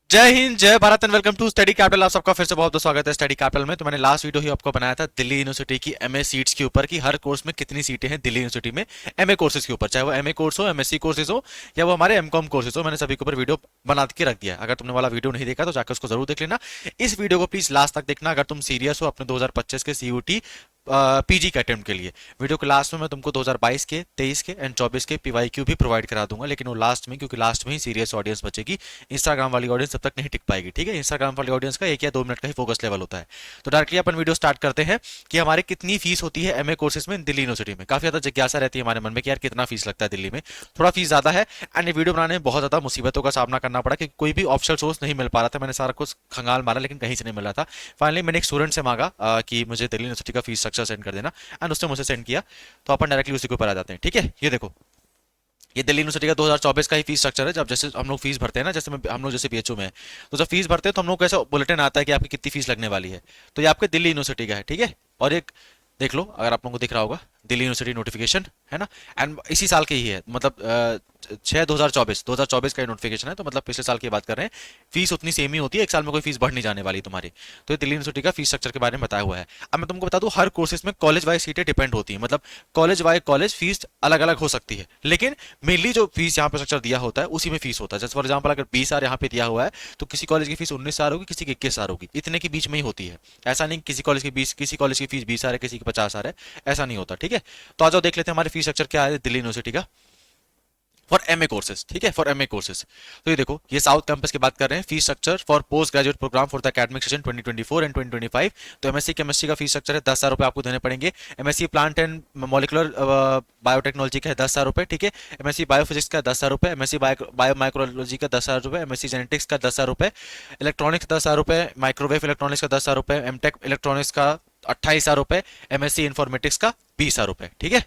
जय हिंद, जय Bharat and welcome to Study Capital. आप सबका फिर से बहुत बहुत स्वागत है स्टडी कैपिटल में। तो मैंने लास्ट वीडियो ही आपको बनाया था दिल्ली यूनिवर्सिटी की एमए सीट्स के ऊपर कि हर कोर्स में कितनी सीटें हैं दिल्ली यूनिवर्सिटी में एमए कोर्सेज के ऊपर, चाहे वो एमए कोर्स हो, एमएससी कोर्सेज हो या वो हमारे एमकॉम कोर्सेज हो। मैंने सभी के ऊपर वीडियो बना के रख दिया है। अगर तुमने वाला वीडियो नहीं देखा तो जाकर उसको जरूर देख लेना। इस वीडियो को प्लीज लास्ट तक देखना अगर तुम सीरियस हो अपने 2025 के सीयूटी पीजी के अटेम्प्ट के लिए। वीडियो के लास्ट में मैं तुमको 2022 के, 23 के एंड 24 के पीवाईक्यू भी प्रोवाइड करा दूंगा, लेकिन वो लास्ट में, क्योंकि लास्ट में ही सीरियस ऑडियंस बचेगी। इंस्टाग्राम वाली ऑडियंस तब तक नहीं टिक पाएगी, ठीक है। इंस्टाग्राम वाली ऑडियंस का 1 या 2 मिनट का ही फोकस लेवल होता है। तो डायरेक्टली अपन वीडियो स्टार्ट करते हैं कि हमारे कितनी फीस होती है एमए कोर्सेज में दिल्ली यूनिवर्सिटी में। काफी ज्यादा जिज्ञासा रहती है हमारे मन में कि यार कितना फीस लगता है दिल्ली में। थोड़ा फीस ज्यादा है एंड ये वीडियो बनाने में बहुत ज्यादा मुसीबतों का सामना करना पड़ा क्योंकि कोई भी ऑप्शनल सोर्स नहीं मिल पा रहा था। मैंने सारा कुछ खंगाल मारा लेकिन कहीं से नहीं मिल रहा था। फाइनली मैंने एक स्टूडेंट से मांगा कि मुझे दिल्ली यूनिवर्सिटी का फीस स्ट्रक्चर सेंड कर देना एंड उसने मुझे सेंड किया। तो अपन डायरेक्टली उसी के ऊपर आ जाते हैं, ठीक है। ये देखो, ये दिल्ली यूनिवर्सिटी का 2024 का ही फीस स्ट्रक्चर है। जब जैसे हम लोग फीस भरते हैं ना, जैसे हम लोग जैसे पीएचयू में है, तो जब फीस भरते हैं तो हम लोग को ऐसा बुलेटिन आता है कि आपकी कितनी फीस लगने वाली है। तो ये आपके दिल्ली यूनिवर्सिटी का है, ठीक है। और एक देख लो, अगर आप लोगों को दिख रहा होगा, दिल्ली यूनिवर्सिटी नोटिफिकेशन है ना। एंड इसी साल की ही है, मतलब 6/2024 का नोटिफिकेशन है। तो मतलब पिछले साल की बात कर रहे हैं। फीस उतनी सेम ही होती है, एक साल में कोई फीस बढ़ नहीं जाने वाली तुम्हारी। तो ये दिल्ली यूनिवर्सिटी का फीस स्ट्रक्चर के बारे में बताया हुआ है। अब मैं तुमको बता दूं, हर कोर्सेज में कॉलेज वाइज सीटें डिपेंड होती हैं। मतलब कॉलेज वाइज कॉलेज फीस अलग अलग हो सकती है, लेकिन मेनली जो फीस यहाँ पे स्ट्रक्चर दिया होता है उसी में फीस होता है। जैसे फॉर एग्जाम्पल अगर 20,000 यहाँ पे दिया हुआ है तो किसी कॉलेज की फीस 19,000 होगी, किसी की 21,000 होगी, इतने के बीच में ही होती है। ऐसा नहीं किसी कॉलेज की 20, किसी कॉलेज की फीस 20,000 है, किसी की 50,000 है, ऐसा नहीं होता, ठीक है। तो आ जाओ देख लेते हैं हमारे फीस स्ट्रक्चर क्या है दिल्ली यूनिवर्सिटी का फॉर एमए कोर्सेज, ठीक है, फॉर एमए कोर्सेज। तो ये देखो, ये साउथ कैंपस की बात कर रहे हैं। Fees structure for post graduate programme for the academic session 2024 and 2025। तो एमएससी केमिस्ट्री का फीस स्ट्रक्चर है 10,000 रुपए आपको देने पड़ेंगे। MSc plant and molecular biotechnology का है 10,000 रुपए, ठीक है। एमएससी बायोफिजिक्स का 10,000 रुपए, एमएससी बायो माइक्रोलॉजी का 10,000 रुपए, एमएससी जेनेटिक्स का 10,000 रुपए, इलेक्ट्रॉनिक्स 10,000 रुपए, माइक्रोवेव इलेक्ट्रॉनिक्स का 10,000 रुपए, एमटेक इलेक्ट्रॉनिक्स का 28,000 रुपए, एमएससी इन्फॉर्मेटिक्स का 20,000 रुपए, ठीक है।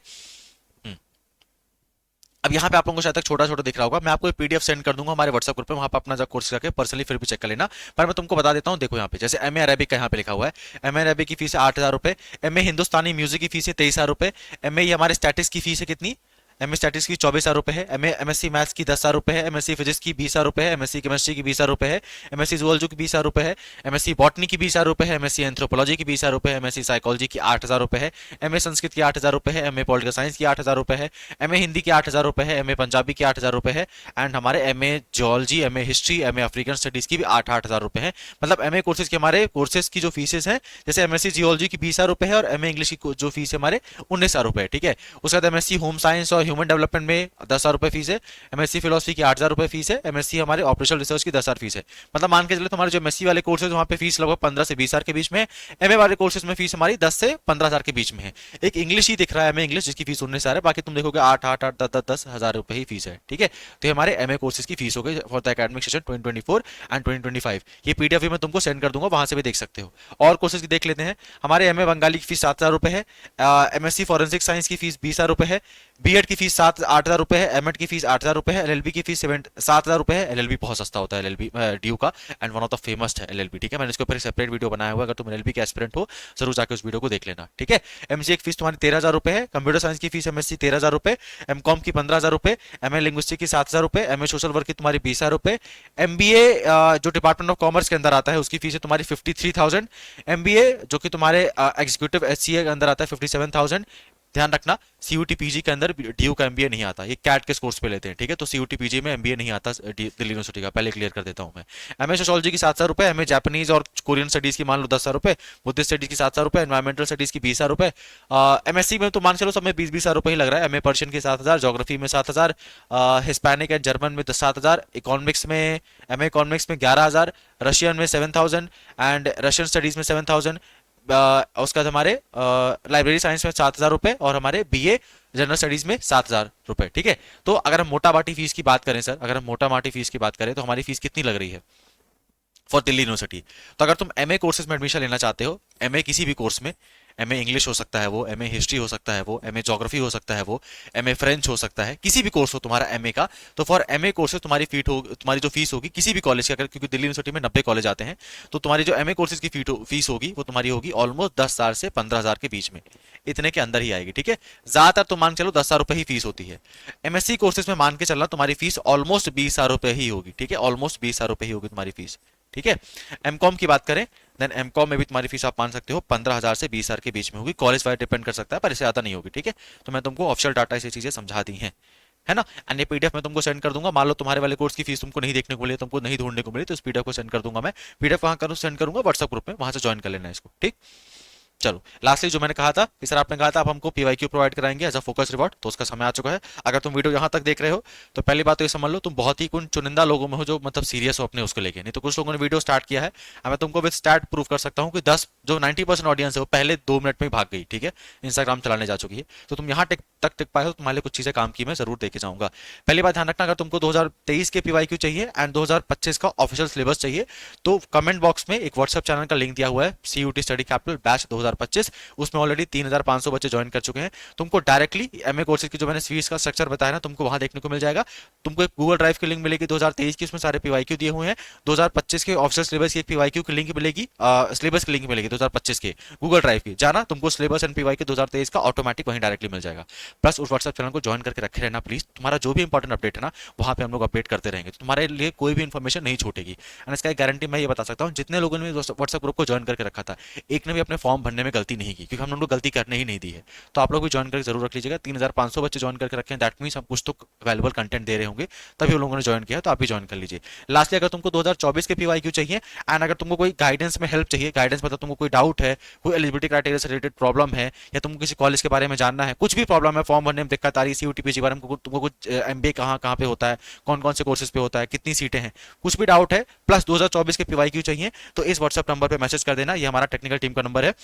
अब यहाँ पे आप लोगों को शायद तक छोटा छोटा दिख रहा होगा। मैं आपको एक पीडीएफ सेंड कर दूंगा हमारे व्हाट्सएप ग्रुप पे, वहां पे अपना जब कोर्स करके पर्सनली फिर भी चेक कर लेना। पर मैं तुमको बता देता हूँ, देखो यहाँ पे जैसे एमए अरेबिक का यहाँ पे लिखा हुआ है। एमए अरेबिक की फीस है 8,000 रुपए। एमए हिंदुस्तानी म्यूजिक की फीस है 23,000 रुपए। एमए ये हमारे स्टैटिक्स की फीस है कितनी, एमए स्टैटिक्स की 24,000 रुपए है। एमएससी मैथ्स की 10,000 रुपए है। एमएससी फिजिक्स की 20,000 रुपए है। एमएससी केमिस्ट्री की 20,000 रुपए है। एमएससी जूलॉजी की 20,000 रुपए है। एमएससी बॉटनी की 20,000 रुपए है। एमएससी एंथ्रोपोलॉजी की 20,000 रुपए है। एमएससी साइकोलॉजी की 8,000 रुपए है। एमए संस्कृत की 8,000 रुपए है। एमए पॉलिटिकल साइंस की 8,000 रुपए है। एमए हिंदी की 8,000 रुपए है। एमए पंजाबी की 8,000 रुपए है। एंड हमारे MA geology, MA history, MA African studies की भी 8,000 रुपए है। मतलब एमए कोर्सेज के हमारे कोर्सेज की जो फीसेस हैं, जैसे एमएससी जियोलॉजी की 20,000 रुपए है और एमए इंग्लिश की जो फीस है हमारे 19,000 रुपए है, ठीक है। उसके बाद एमएससी होम साइंस और ह्यूमन डेवलपमेंट में 10,000 रुपए फीस है। एमएससी फिलोसफी की 8,000 रुपए फीस है। एमएससी हमारे ऑपरेशनल रिसर्च की 10,000 फीस है। मतलब मान के चले तुम्हारे जो एमएससी वाले कोर्सेज वहां पे फीस लगभग 15 से 20,000 के बीच में है। एमए वाले कोर्सेज में फीस हमारी 10 से 15,000 के बीच में है। एक इंग्लिश ही दिख रहा है एमए इंग्लिश, जिसकी फीस 19,000 है। बाकी तुम देखोगे 8, 8, 8, 10,000 रुपए ही फीस है, ठीक है। तो ये हमारे एमए कोर्सेज की फीस हो गई for the academic session 2024 and 2025। ये पीडीएफ भी मैं तुमको सेंड कर दूंगा, वहां से भी देख सकते हो। और कोर्सेज की देख लेते हैं। हमारे एमए बंगाली की फीस 7,000 रुपए है। एमएससी फॉरेंसिक साइंस की फीस 20,000 रुपए है। बीएड की फीस 8,000 रुपए है। एमएड की फीस 8,000 रुपए है। एलएलबी की फीस 7,000 रुपए है। एलएलबी बहुत सस्ता होता है, एलएलबी ड्यू का, and one of the famous है एलएलबी, ठीक है। मैंने इसके ऊपर सेपरेट वीडियो बनाया हुआ है, अगर तुम एलएलबी के एस्पिरेंट हो जरूर जाकर उस वीडियो को देख लेना, ठीक है। एमसीए की फीस तुम्हारी 13,000 रुपए है। कंप्यूटर साइंस की फीस एमएससी 13,000 रुपए। एमकॉम की 15,000 रुपए। एमए लिंग्विस्टिक की 7,000 रुपए। एमए सोशल वर्क की तुम्हारी 20,000 रुपए। एमबीए जो डिपार्टमेंट ऑफ कॉमर्स के अंदर आता है उसकी फीस है तुम्हारी 53,000। एमबीए जो कि तुम्हारे एग्जीक्यूटिव एचसीए के अंदर आता है 57,000। ध्यान रखना, सीयूटी पीजी के अंदर ड्यू का एमबीए नहीं आता, ये कैट के स्कोर्स पे लेते हैं, ठीक है। तो सीयूटी पीजी में एमबीए नहीं आता दिल्ली यूनिवर्सिटी का, पहले क्लियर कर देता हूं मैं। एमए सोशोलॉजी की 7,000 रुपए। एमए जापानीज और कोरियन स्टडीज की मान लो 10,000 रुपए। बुद्धिस्ट स्टडीज की 7,000 रुपए। एनवायरमेंटल स्टडीज की 20,000 रुपए। एमएससी में तो मान चलो सब में 20-20,000 रुपए ही लग रहा है। एमए पर्शियन की 7,000, ज्योग्राफी में 7,000, हिस्पैनिक एंड जर्मन में 7,000, इकोनॉमिक्स में एमए इकोनॉमिक्स में 11,000, रशियन में 7,000 एंड रशियन स्टडीज में 7,000। उसके बाद हमारे लाइब्रेरी साइंस में 7,000 रुपए और हमारे बीए जनरल स्टडीज में 7,000 रुपए, ठीक है। तो अगर हम मोटा माटी फीस की बात करें सर, अगर हम मोटा माटी फीस की बात करें तो हमारी फीस कितनी लग रही है फॉर दिल्ली यूनिवर्सिटी। तो अगर तुम एमए कोर्सेज में एडमिशन लेना चाहते हो, एमए किसी भी कोर्स में, एमए इंग्लिश हो सकता है वो, एमए हिस्ट्री हो सकता है वो, एमए ज्योग्राफी हो सकता है वो, एमए फ्रेंच हो सकता है, किसी भी कोर्स हो तुम्हारा एमए का, तो फॉर एमए कोर्सेज तुम्हारी जो फीस होगी किसी भी कॉलेज की, अगर क्योंकि दिल्ली यूनिवर्सिटी में 90 कॉलेज आते हैं, तो तुम्हारी जो एमए कोर्सेज की फीस होगी वो तुम्हारी होगी ऑलमोस्ट 10,000 से 15,000 के बीच में, इतने के अंदर ही आएगी। ठीक है, ज्यादातर तो मान के चलो 10,000 रुपए ही फीस होती है। एमएससी कोर्सेज में मान के चलना तुम्हारी फीस ऑलमोस्ट 20,000 रुपए ही होगी। ठीक है, ऑलमोस्ट 20,000 रुपए ही होगी तुम्हारी फीस। ठीक है, एमकॉम की बात करें, देन एमकॉम में भी तुम्हारी फीस आप मान सकते हो 15,000 से 20,000 के बीच में होगी, कॉलेज वाइज डिपेंड कर सकता है, पर इससे ज्यादा नहीं होगी। ठीक है, तो मैं तुमको ऑफिशियल डाटा से चीजें समझा दी हैं, है ना। एंड ये पीडीएफ मैं तुमको सेंड कर दूंगा। मान लो तुम्हारे वाले कोर्स की फीस तुमको नहीं देखने को मिली, तुमको नहीं ढूंढने को मिली, तो इस पीडीएफ को सेंड कर दूंगा मैं। पीडीएफ कहाँ करूँ, सेंड करूंगा व्हाट्सएप ग्रुप में, वहां से ज्वाइन कर लेना इसको। ठीक, चलो लास्टली जो मैंने कहा था कि सर आपने कहा था आप हमको पीवाईक्यू प्रोवाइड कराएंगे एज अ फोकस रिवॉर्ड, तो उसका समय आ चुका है। अगर तुम वीडियो यहां तक देख रहे हो तो पहली बात तो ये समझ लो तुम बहुत ही कुछ चुनिंदा लोगों में हो जो मतलब सीरियस हो अपने उसको लेके, नहीं तो कुछ लोगों ने वीडियो स्टार्ट किया है, अब मैं तुमको विद स्टैट प्रूव कर सकता हूँ कि 10 जो 90% ऑडियंस है वो पहले 2 मिनट में ही भाग गई। ठीक है, इंस्टाग्राम चलाने जा चुकी है, तो तुम यहाँ टिक पाए हो, तुम्हारे लिए कुछ चीजें काम की मैं जरूर देके जाऊंगा। पहली बात ध्यान रखना, अगर तुमको 2023 के पीवाईक्यू चाहिए एंड 2025 का ऑफिशियल सिलेबस चाहिए, तो कमेंट बॉक्स में एक व्हाट्सएप चैनल का लिंक दिया हुआ है, सीयूटी स्टडी कैपिटल बैच 2025, उसमें ऑलरेडी 3,500 बच्चे ज्वाइन कर चुके हैं। तुमको डायरेक्टली एमए कोर्सेज की जो मैंने फीस का स्ट्रक्चर बताया ना, तुमको वहां देखने को मिल जाएगा। तुमको एक गूगल ड्राइव की लिंक मिलेगी 2023 की, उसमें सारे पीवाईक्यू दिए हुए हैं। 2025 के ऑफिशियल सिलेबस की एक पीवाईक्यू की लिंक मिलेगी, सिलेबस की लिंक मिलेगी 2025 के गूगल ड्राइव की, जाना तुमको सिलेबस एंड पीवाईक्यू 2023 का ऑटोमेटिक वहीं डायरेक्टली मिल जाएगा। प्लस उस व्हाट्सएप चैनल को ज्वाइन करके रखे रहना प्लीज, तुम्हारा जो भी इंपॉर्टेंट अपडेट है ना वहां पे हम लोग अपडेट करते रहेंगे, तो तुम्हारे लिए कोई भी इन्फॉर्मेशन नहीं छूटेगी। एंड इसका एक गारंटी मैं ये बता सकता हूँ, जितने लोगों ने व्हाट्सएप ग्रुप को ज्वाइन करके रखा था, एक ने भी अपने फॉर्म भरने में गलती नहीं की, क्योंकि हम लोग गलती करने ही नहीं दी है। तो आप लोग भी ज्वाइन करके जरूर रख लीजिएगा। 3,500 बच्चे ज्वाइन करके रखे हैं, दैट मीन्स हम कुछ तो वैल्यूबल कंटेंट दे रहे होंगे, तभी उन लोगों ने ज्वाइन किया, तो आप भी ज्वाइन कर लीजिए। लास्टली अगर तुमको 2024 के पीवाईक्यू चाहिए एंड अगर तुमको कोई गाइडेंस में हेल्प चाहिए, गाइडेंस मतलब तुमको कोई डाउट है, कोई एलिजिबिलिटी क्राइटेरिया से रिलेटेड प्रॉब्लम है, या तुमको किसी कॉलेज के बारे में जानना है, कुछ भी प्रॉब्लम है, फॉर्म भरने में दिक्कत आ रही है, सीयूटीपी के बारे में तुमको कुछ एमबीए कहाँ कहाँ पे होता है, कौन कौन से कोर्सेज पे होता है, कितनी सीटें हैं, कुछ भी डाउट है, प्लस 2024 के पीवाईक्यू चाहिए, तो इस व्हाट्सएप नंबर पे मैसेज कर देना, ये हमारा टेक्निकल टीम का नंबर है,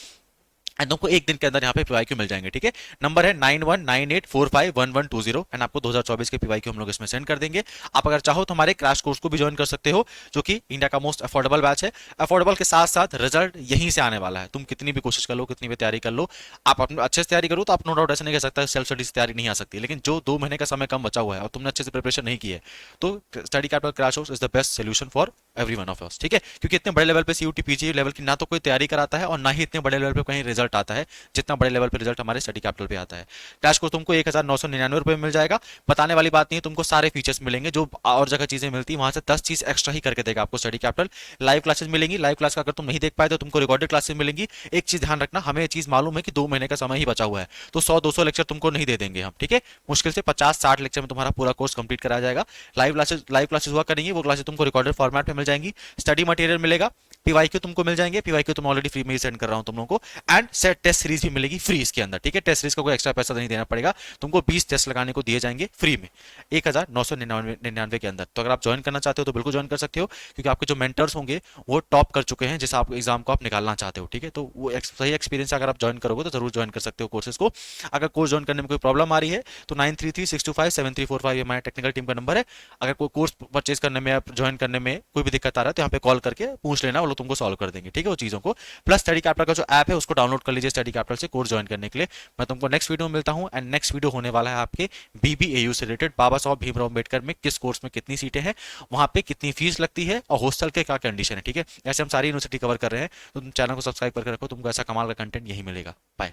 एंड तुमको एक दिन के अंदर यहाँ पे पीवाईक्यू मिल जाएंगे। ठीक है, नंबर है 9198451120 एंड आपको 2024 के पीवाईक्यू हम लोग इसमें सेंड कर देंगे। आप अगर चाहो तो हमारे क्रैश कोर्स को भी ज्वाइन कर सकते हो, जो कि इंडिया का मोस्ट अफोर्डेबल बैच है। अफोर्डेबल के साथ साथ रिजल्ट यहीं से आने वाला है, तुम कितनी भी कोशिश कर लो, कितनी भी तैयारी कर लो, आप अपने अच्छे से तैयारी करो तो आप नो डाउट ऐसे नहीं कह सकता सेल्फ स्टडी से तैयारी नहीं आ सकती, लेकिन जो 2 महीने का समय कम बचा हुआ है और तुमने अच्छे से प्रिपरेशन नहीं की है, तो study capital crash course is the best solution for every one of us. ठीक है, क्योंकि इतने बड़े लेवल पे सीयूटी पीजी लेवल की ना तो कोई तैयारी कराता है और ना ही इतने बड़े लेवल पे कहीं रिजल्ट आता है, जितना बड़े लेवल पे रिजल्ट हमारे स्टडी कैपिटल पे आता है। क्रैश कोर्स तुमको 1,999 रुपए में मिल जाएगा। बताने वाली बात नहीं है, तुमको सारे फीचर्स मिलेंगे जो और जगह चीजें मिलती है, वहां से 10 चीज एक्स्ट्रा ही करके देगा आपको स्टडी कैपिटल। लाइव क्लासेस मिलेंगी, लाइव क्लास का अगर तुम नहीं देख पाए तो तुमको रिकॉर्डेड क्लासेस मिलेंगी। एक चीज ध्यान रखना, हमें ये चीज मालूम है कि 2 महीने का समय ही बचा हुआ है, तो 100-200 लेक्चर तुमको नहीं दे देंगे हम। ठीक है, मुश्किल से 50-60 लेक्चर में तुम्हारा पूरा कोर्स कंप्लीट कराया जाएगा। लाइव क्लासेस हुआ करेंगी, वो क्लासेस तुमको रिकॉर्डेड फॉर्मेट में मिल जाएंगी। स्टडी मटेरियल मिलेगा, पीवाईक्यू तुमको मिल जाएंगे, पीवाईक्यू तुम ऑलरेडी फ्री में ही सेंड कर रहा हूं तुम लोगों को, एंड सेट टेस्ट सीरीज भी मिलेगी फ्री इसके अंदर। ठीक है, टेस्ट सीरीज का कोई एक्स्ट्रा पैसा नहीं देना पड़ेगा तुमको, 20 टेस्ट लगाने को दिए जाएंगे फ्री में 1,999 के अंदर। तो अगर आप ज्वाइन करना चाहते हो तो बिल्कुल ज्वाइन कर सकते हो, क्योंकि आपके जो मेंटर्स होंगे वो टॉप कर चुके हैं जिस आप एग्जाम को आप निकालना चाहते हो। ठीक है, तो वो सही एक्सपीरियंस अगर आप ज्वाइन करोगे तो जरूर ज्वाइन कर सकते हो कोर्सेज को। अगर कोर्स ज्वाइन करने में कोई प्रॉब्लम आ रही है तो 9336257345 ये हमारे टेक्निकल टीम का नंबर है। अगर कोई कोर्स परचेज करने में, ज्वाइन करने में कोई भी दिक्कत आ रहा है तो यहाँ पे कॉल करके पूछ लेना, वो लोग तुमको सॉल्व कर देंगे। ठीक है, वो चीजों को। प्लस स्टडी कैपिटल का जो ऐप है उसको डाउनलोड कर लीजिए स्टडी कैपिटल से कोर्स ज्वाइन करने के लिए। मैं तुमको नेक्स्ट वीडियो में मिलता हूं, एंड नेक्स्ट वीडियो होने वाला है आपके बीबीएयू से रिलेटेड, बाबा साहब भीमराव अम्बेडकर में किस कोर्स में कितनी सीटें हैं, वहां पे कितनी फीस लगती है और हॉस्टल के क्या कंडीशन है। ठीक है, ऐसे हम सारी यूनिवर्सिटी कवर कर रहे हैं, तो तुम चैनल को सब्सक्राइब करके रखो, तुमको ऐसा कमाल का कंटेंट यही मिलेगा। बाय।